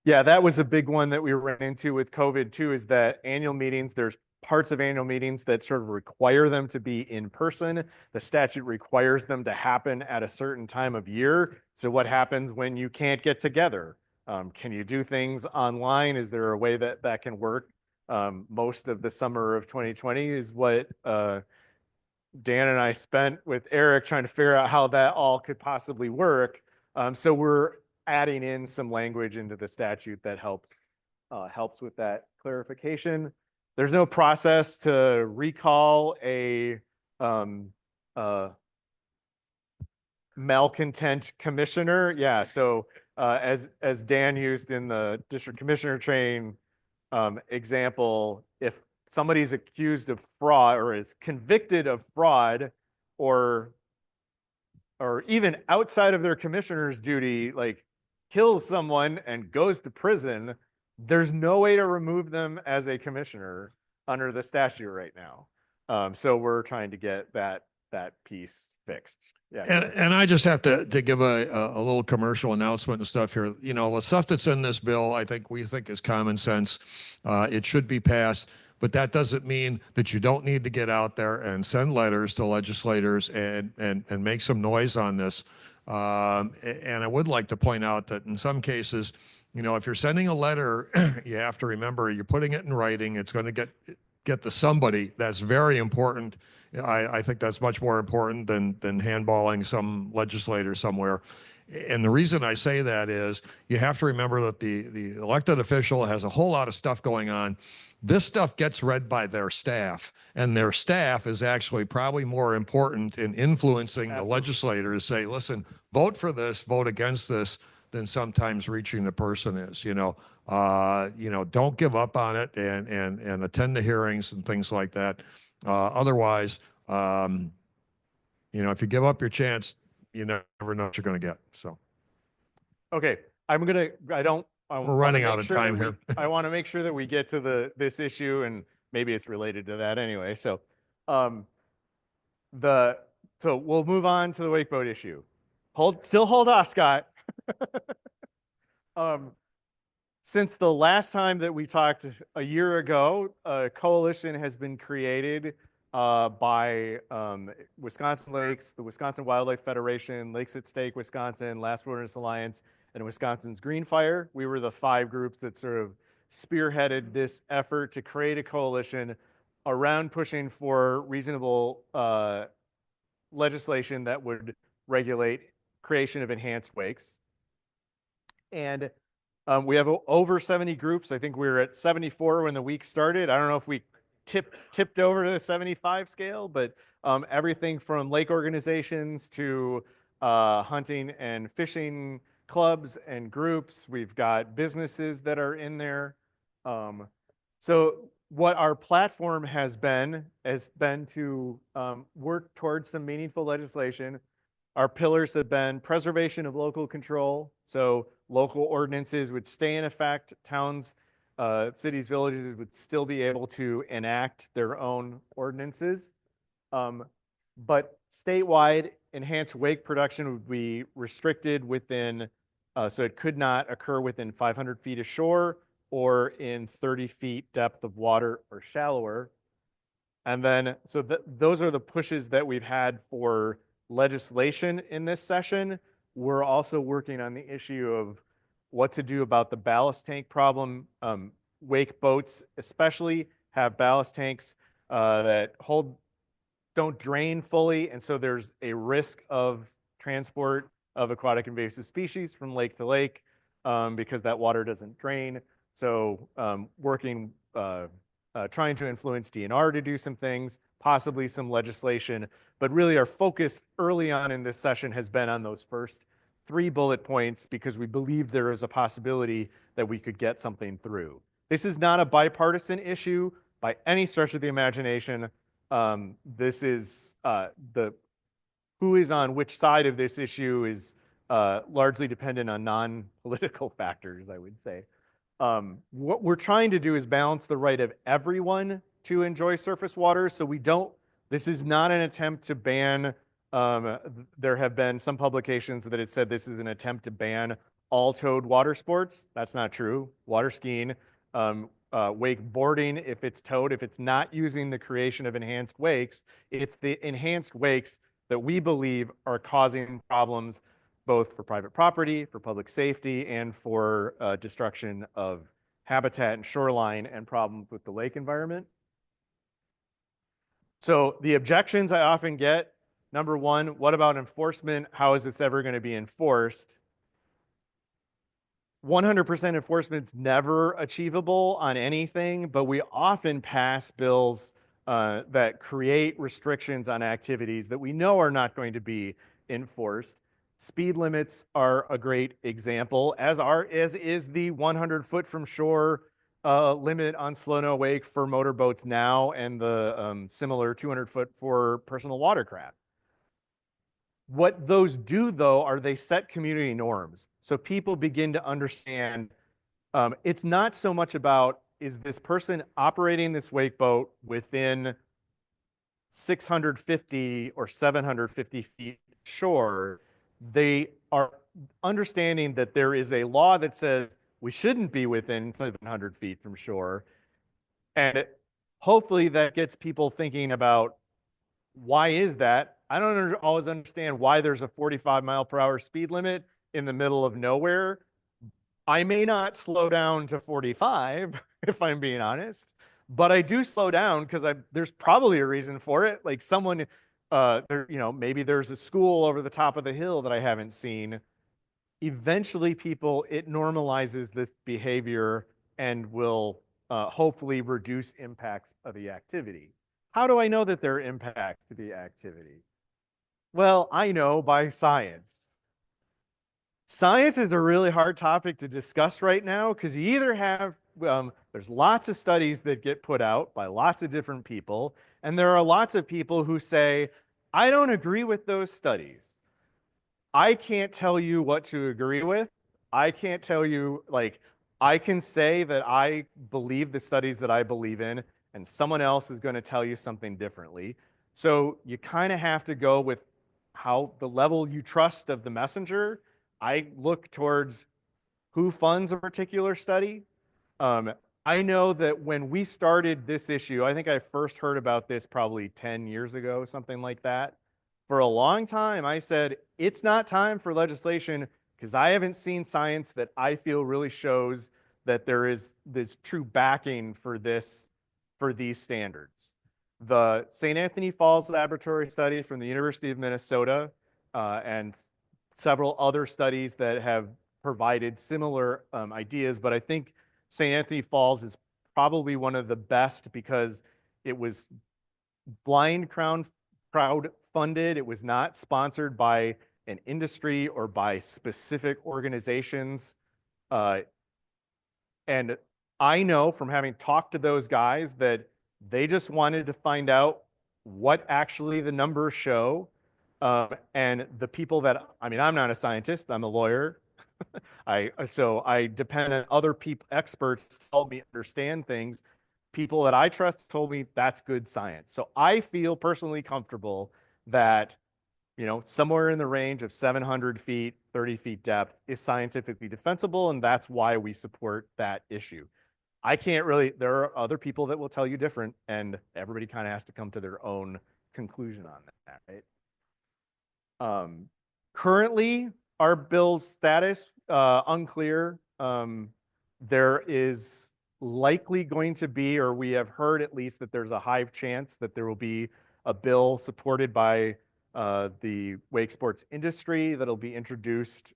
Yeah, that was a big one that we ran into with COVID too, is that annual meetings, there's parts of annual meetings that sort of require them to be in person. The statute requires them to happen at a certain time of year. So what happens when you can't get together? Can you do things online? Is there a way that that can work? Most of the summer of 2020 is what Dan and I spent with Eric trying to figure out how that all could possibly work. So we're adding in some language into the statute that helps with that clarification. There's no process to recall a malcontent commissioner. Yeah, so as Dan used in the district commissioner training example, if somebody's accused of fraud or is convicted of fraud, or even outside of their commissioner's duty, like kills someone and goes to prison, there's no way to remove them as a commissioner under the statute right now. So we're trying to get that piece fixed. Yeah. And I just have to give a little commercial announcement and stuff here. You know, the stuff that's in this bill, we think is common sense. It should be passed, but that doesn't mean that you don't need to get out there and send letters to legislators and make some noise on this. And I would like to point out that in some cases, you know, if you're sending a letter, you have to remember you're putting it in writing. It's going to get to somebody. That's very important. I think that's much more important than handballing some legislator somewhere. And the reason I say that is you have to remember that the elected official has a whole lot of stuff going on. This stuff gets read by their staff, and their staff is actually probably more important in influencing the legislators. Say, listen, vote for this, vote against this, than sometimes reaching the person is. You know, don't give up on it, and attend the hearings and things like that. Otherwise, if you give up your chance, you never know what you're going to get. So, okay, we're running out of time here. I want to make sure that we get to this issue, and maybe it's related to that anyway. So, so we'll move on to the wakeboat issue. Still hold off, Scott. Since the last time that we talked a year ago, a coalition has been created by Wisconsin Lakes, the Wisconsin Wildlife Federation, Lakes at Stake Wisconsin, Last Wilderness Alliance, and Wisconsin's Green Fire. We were the 5 groups that sort of spearheaded this effort to create a coalition around pushing for reasonable legislation that would regulate creation of enhanced wakes. And we have over 70 groups. I think we were at 74 when the week started. I don't know if we tipped over to the 75 scale, but everything from lake organizations to hunting and fishing clubs and groups. We've got businesses that are in there. So what our platform has been to work towards some meaningful legislation. Our pillars have been preservation of local control. So local ordinances would stay in effect. Towns, cities, villages would still be able to enact their own ordinances. But statewide, enhanced wake production would be restricted within, so it could not occur within 500 feet of shore or in 30 feet depth of water or shallower. And then, so those are the pushes that we've had for legislation in this session. We're also working on the issue of what to do about the ballast tank problem. Wake boats especially have ballast tanks that don't drain fully, and so there's a risk of transport of aquatic invasive species from lake to lake because that water doesn't drain. So trying to influence DNR to do some things, possibly some legislation, but really our focus early on in this session has been on those first 3 bullet points because we believe there is a possibility that we could get something through. This is not a bipartisan issue by any stretch of the imagination. This is who is on which side of this issue is largely dependent on non-political factors, I would say. What we're trying to do is balance the right of everyone to enjoy surface water. So this is not an attempt to ban. There have been some publications that it said this is an attempt to ban all towed water sports. That's not true. Water skiing, wakeboarding, if it's towed, if it's not using the creation of enhanced wakes, it's the enhanced wakes that we believe are causing problems both for private property, for public safety, and for destruction of habitat and shoreline and problems with the lake environment. So the objections I often get, number one, what about enforcement? How is this ever going to be enforced? 100% enforcement's never achievable on anything, but we often pass bills that create restrictions on activities that we know are not going to be enforced. Speed limits are a great example, as is the 100-foot from shore limit on slow no wake for motorboats now, and the similar 200-foot for personal watercraft. What those do, though, are they set community norms. So people begin to understand it's not so much about, is this person operating this wake boat within 650 or 750 feet shore? They are understanding that there is a law that says we shouldn't be within 700 feet from shore. And hopefully that gets people thinking about, why is that? I don't always understand why there's a 45-mile-per-hour speed limit in the middle of nowhere. I may not slow down to 45, if I'm being honest, but I do slow down because there's probably a reason for it. Like someone, maybe there's a school over the top of the hill that I haven't seen. Eventually, it normalizes this behavior and will hopefully reduce impacts of the activity. How do I know that there are impacts to the activity? Well, I know by science. Science is a really hard topic to discuss right now because you either have, there's lots of studies that get put out by lots of different people, and there are lots of people who say, I don't agree with those studies. I can't tell you what to agree with. I can't tell you, I can say that I believe the studies that I believe in, and someone else is going to tell you something differently. So you kind of have to go with how the level you trust of the messenger. I look towards who funds a particular study. I know that when we started this issue, I think I first heard about this probably 10 years ago, something like that. For a long time, I said, it's not time for legislation because I haven't seen science that I feel really shows that there is this true backing for these standards. The St. Anthony Falls Laboratory study from the University of Minnesota and several other studies that have provided similar ideas, but I think St. Anthony Falls is probably one of the best because it was blind crowd funded. It was not sponsored by an industry or by specific organizations. And I know from having talked to those guys that they just wanted to find out what actually the numbers show. And the people I'm not a scientist, I'm a lawyer. So I depend on other people, experts, to help me understand things. People that I trust told me that's good science. So I feel personally comfortable that, somewhere in the range of 700 feet, 30 feet depth is scientifically defensible, and that's why we support that issue. There are other people that will tell you different, and everybody kind of has to come to their own conclusion on that, right? Currently, our bill's status, unclear. There is likely going to be, or we have heard at least that there's a high chance that there will be a bill supported by the wake sports industry that'll be introduced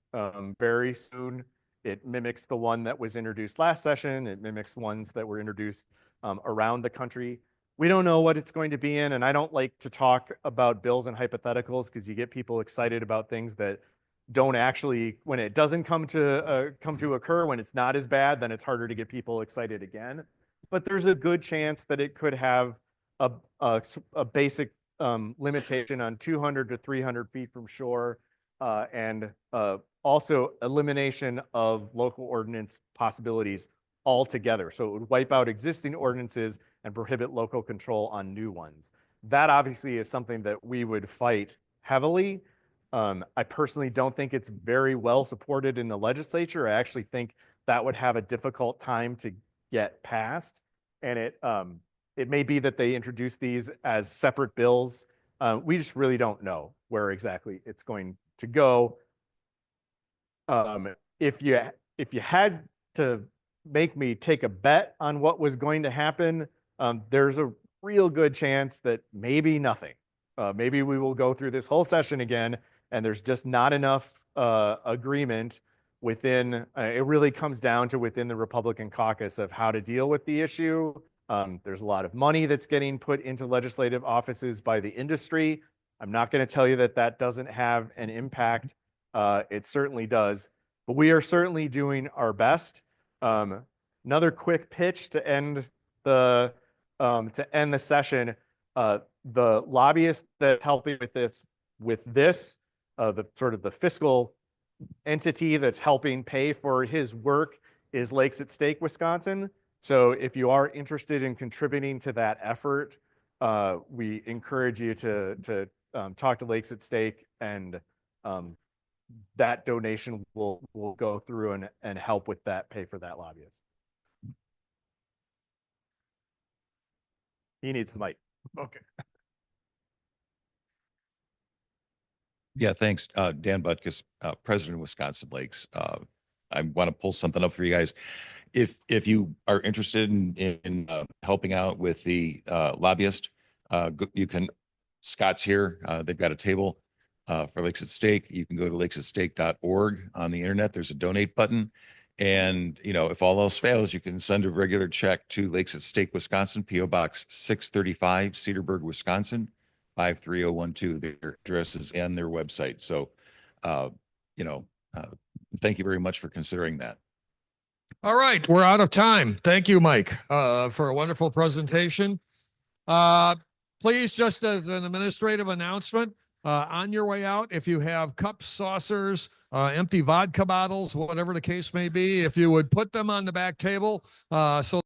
very soon. It mimics the one that was introduced last session. It mimics ones that were introduced around the country. We don't know what it's going to be in, and I don't like to talk about bills and hypotheticals because you get people excited about things that don't actually, when it doesn't come to occur, when it's not as bad, then it's harder to get people excited again. But there's a good chance that it could have a basic limitation on 200 to 300 feet from shore, and also elimination of local ordinance possibilities altogether. So it would wipe out existing ordinances and prohibit local control on new ones. That obviously is something that we would fight heavily. I personally don't think it's very well supported in the legislature. I actually think that would have a difficult time to get passed. And it may be that they introduce these as separate bills. We just really don't know where exactly it's going to go. If you had to make me take a bet on what was going to happen, there's a real good chance that maybe nothing. Maybe we will go through this whole session again, and there's just not enough agreement within. It really comes down to within the Republican caucus of how to deal with the issue. There's a lot of money that's getting put into legislative offices by the industry. I'm not going to tell you that that doesn't have an impact. It certainly does, but we are certainly doing our best. Another quick pitch to end the session. The lobbyist that's helping with this, the sort of the fiscal entity that's helping pay for his work is Lakes at Stake, Wisconsin. So if you are interested in contributing to that effort, we encourage you to talk to Lakes at Stake, and that donation will go through and help with that, pay for that lobbyist. He needs the mic. Okay. Yeah, thanks. Dan Butkus, president of Wisconsin Lakes. I want to pull something up for you guys. If you are interested in helping out with the lobbyist, you can, Scott's here. They've got a table for Lakes at Stake. You can go to lakesatsstake.org on the internet. There's a donate button. And, you know, if all else fails, you can send a regular check to Lakes at Stake, Wisconsin, P.O. Box 635, Cedarburg, Wisconsin, 53012. Their addresses and their website. So, thank you very much for considering that. All right, we're out of time. Thank you, Mike, for a wonderful presentation. Please, just as an administrative announcement, on your way out, if you have cups, saucers, empty vodka bottles, whatever the case may be, if you would put them on the back table so